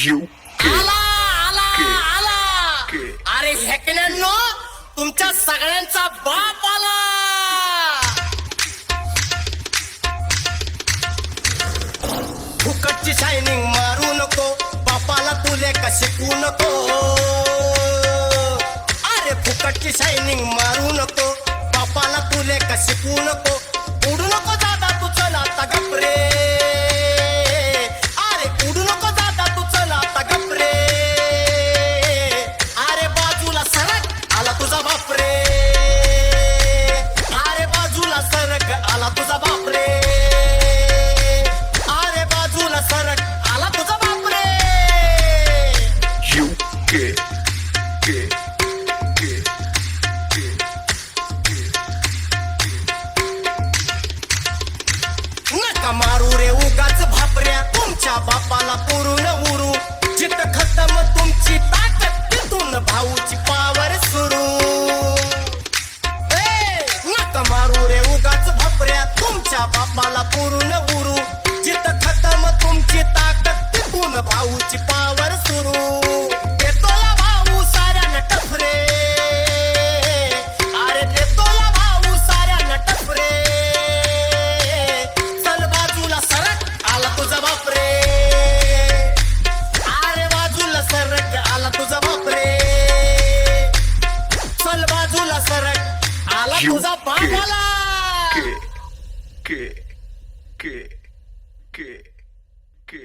आला आला आला. अरे हेकण्यांनो, तुमच्या सगळ्यांचा बाप आला. फुकटची शायनिंग मारू नको, बापाला तुले का शिकवू नको. अरे फुकटची शायनिंग मारू नको, बापाला तुले का शिकवू नको. उडू नको दादा तू, चल आता गपरे. अरे उडू नको दादा तू, चल आता गपरे. अरे बाजूला सरक, आला तुझा बापरे. अरे बाजूला सरक, आला तुझा बापरे. अरे बाजूला सरक, आला तुझा बापरे. नका मारू रे उगाच भापऱ्या, तुमच्या बापाला पुरून उरू. जिथं खतम तुमची ताकद, तिथून भाऊची पावर सुरू. नका मारू रे उगाच भापऱ्या, तुमच्या बापाला पुरून उरू. जिथं खतम तुमची ताकद, तिथून भाऊची पावर सुरू. देतोला भाऊ साऱ्या टफरे. अरे देतोला भाऊ साऱ्या टफरे. चल बाजूला सरक, आला तुझा बापरे. अरे बाजूला सरक, आला तुझा बापरे. चल बाजूला सरक, आला तुझा बाप आला. que